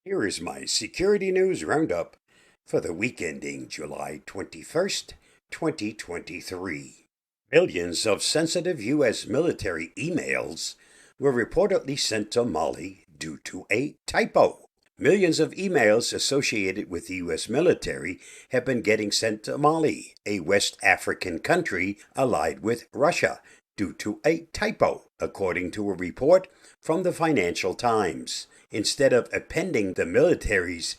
Here is my Security News Roundup for the week ending July 21st, 2023. Millions of sensitive U.S. military emails were reportedly sent to Mali due to a typo. Millions of emails associated with the U.S. military have been getting sent to Mali, a West African country allied with Russia, due to a typo, according to a report from the Financial Times. Instead of appending the military's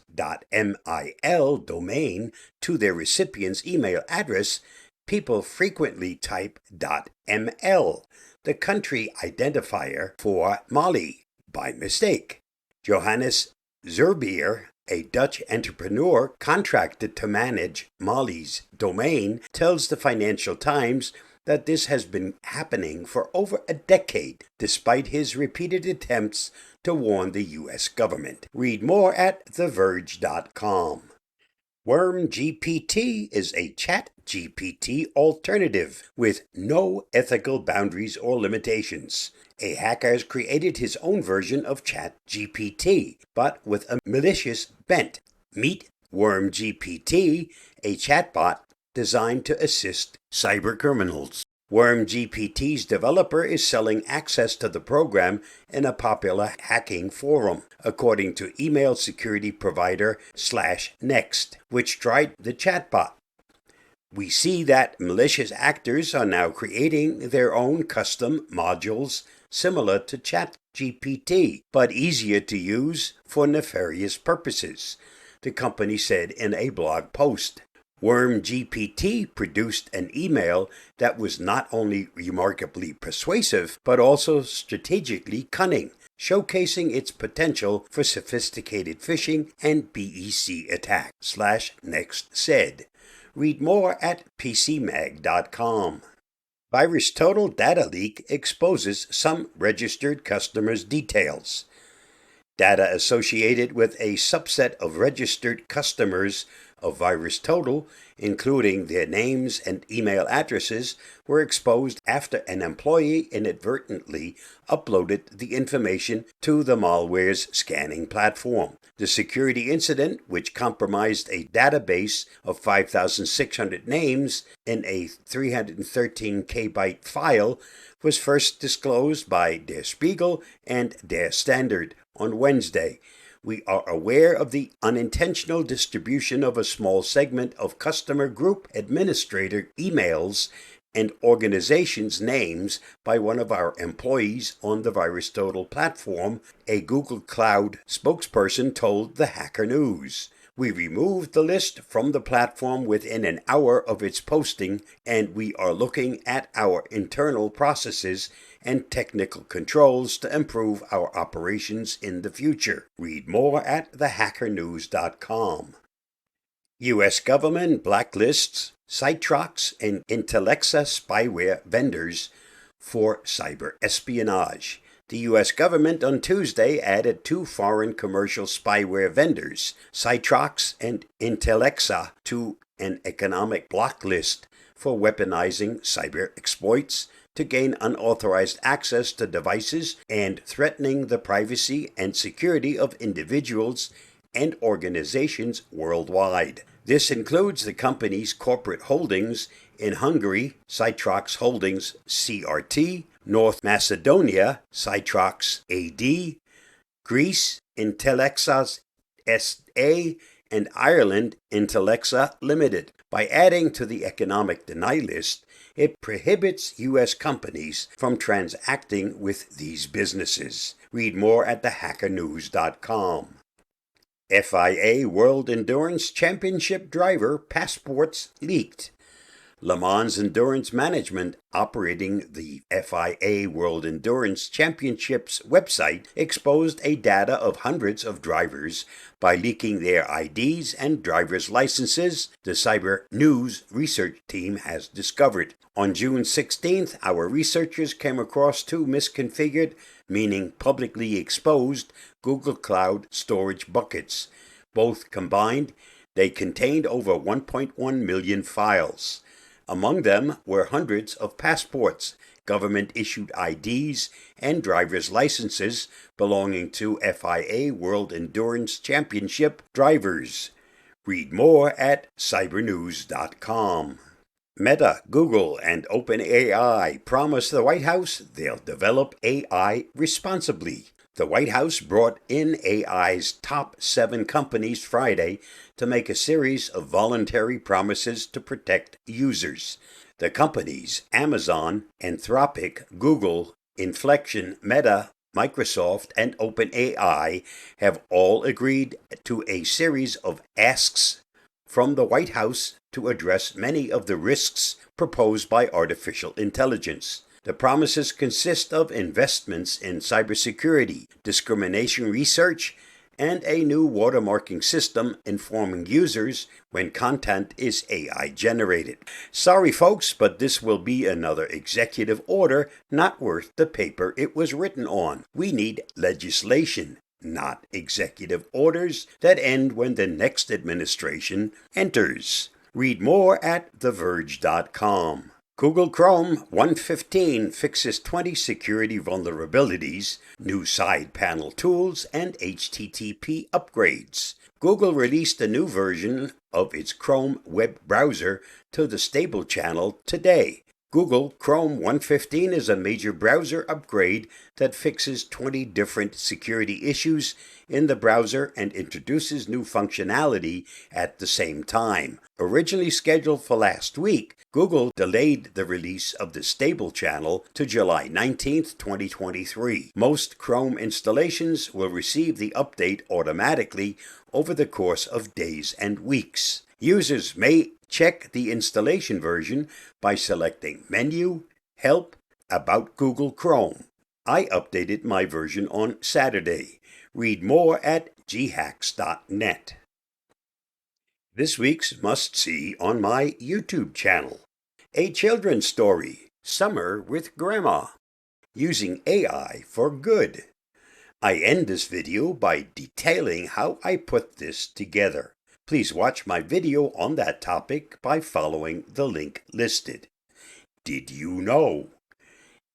.mil domain to their recipient's email address, people frequently type .ml, the country identifier for Mali, by mistake. Johannes Zerbier, a Dutch entrepreneur contracted to manage Mali's domain, tells the Financial Times that this has been happening for over a decade, despite his repeated attempts to warn the U.S. government. Read more at TheVerge.com. WormGPT is a ChatGPT alternative with no ethical boundaries or limitations. A hacker has created his own version of ChatGPT, but with a malicious bent. Meet WormGPT, a chatbot designed to assist cybercriminals. WormGPT's developer is selling access to the program in a popular hacking forum, according to email security provider /Next, which tried the chatbot. We see that malicious actors are now creating their own custom modules similar to ChatGPT, but easier to use for nefarious purposes, the company said in a blog post. WormGPT produced an email that was not only remarkably persuasive, but also strategically cunning, showcasing its potential for sophisticated phishing and BEC attacks, /Next said. Read more at PCMag.com. VirusTotal data leak exposes some registered customers' details. Data associated with a subset of registered customers of VirusTotal, including their names and email addresses, were exposed after an employee inadvertently uploaded the information to the malware's scanning platform. The security incident, which compromised a database of 5,600 names in a 313 KB file, was first disclosed by Der Spiegel and Der Standard on Wednesday. We are aware of the unintentional distribution of a small segment of customer group administrator emails and organizations' names by one of our employees on the VirusTotal platform, a Google Cloud spokesperson told the Hacker News. We removed the list from the platform within an hour of its posting, and we are looking at our internal processes and technical controls to improve our operations in the future. Read more at thehackernews.com. U.S. government blacklists Citrox and Intellexa spyware vendors for cyber espionage. The U.S. government on Tuesday added two foreign commercial spyware vendors, Citrox and Intellexa, to an economic blacklist for weaponizing cyber exploits to gain unauthorized access to devices and threatening the privacy and security of individuals and organizations worldwide. This includes the company's corporate holdings in Hungary, Citrox Holdings CRT, North Macedonia, Citrox AD, Greece, Intellexa SA, and Ireland, Intellexa Limited. By adding to the economic deny list, it prohibits U.S. companies from transacting with these businesses. Read more at thehackernews.com. FIA World Endurance Championship driver passports leaked. Le Mans Endurance Management, operating the FIA World Endurance Championships website, exposed a data of hundreds of drivers by leaking their IDs and driver's licenses, the Cyber News research team has discovered. On June 16th, our researchers came across two misconfigured, meaning publicly exposed, Google Cloud storage buckets. Both combined, they contained over 1.1 million files. Among them were hundreds of passports, government-issued IDs, and driver's licenses belonging to FIA World Endurance Championship drivers. Read more at cybernews.com. Meta, Google, and OpenAI promise the White House they'll develop AI responsibly. The White House brought in AI's top 7 companies Friday to make a series of voluntary promises to protect users. The companies Amazon, Anthropic, Google, Inflection, Meta, Microsoft, and OpenAI have all agreed to a series of asks from the White House to address many of the risks proposed by artificial intelligence. The promises consist of investments in cybersecurity, discrimination research, and a new watermarking system informing users when content is AI generated. Sorry folks, but this will be another executive order not worth the paper it was written on. We need legislation, not executive orders that end when the next administration enters. Read more at TheVerge.com. Google Chrome 115 fixes 20 security vulnerabilities, new side panel tools, and HTTP upgrades. Google released a new version of its Chrome web browser to the stable channel today. Google Chrome 115 is a major browser upgrade that fixes 20 different security issues in the browser and introduces new functionality at the same time. Originally scheduled for last week, Google delayed the release of the stable channel to July 19, 2023. Most Chrome installations will receive the update automatically over the course of days and weeks. Users may check the installation version by selecting Menu, Help, About Google Chrome. I updated my version on Saturday. Read more at ghacks.net. This week's must-see on my YouTube channel. A children's story, Summer with Grandma, using AI for good. I end this video by detailing how I put this together. Please watch my video on that topic by following the link listed. Did you know?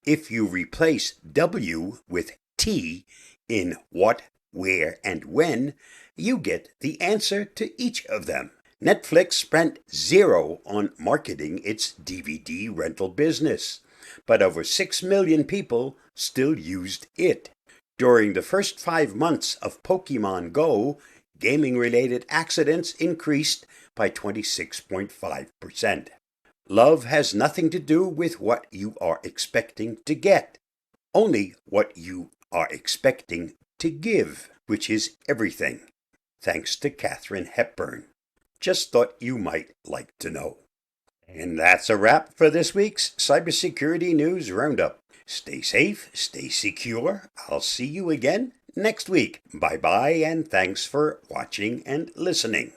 If you replace W with T in what, where, and when, you get the answer to each of them. Netflix spent $0 on marketing its DVD rental business, but over 6 million people still used it. During the first 5 months of Pokemon Go, gaming-related accidents increased by 26.5%. Love has nothing to do with what you are expecting to get, only what you are expecting to give, which is everything. Thanks to Katharine Hepburn. Just thought you might like to know. And that's a wrap for this week's Cybersecurity News Roundup. Stay safe, stay secure. I'll see you again next week. Bye-bye, and thanks for watching and listening.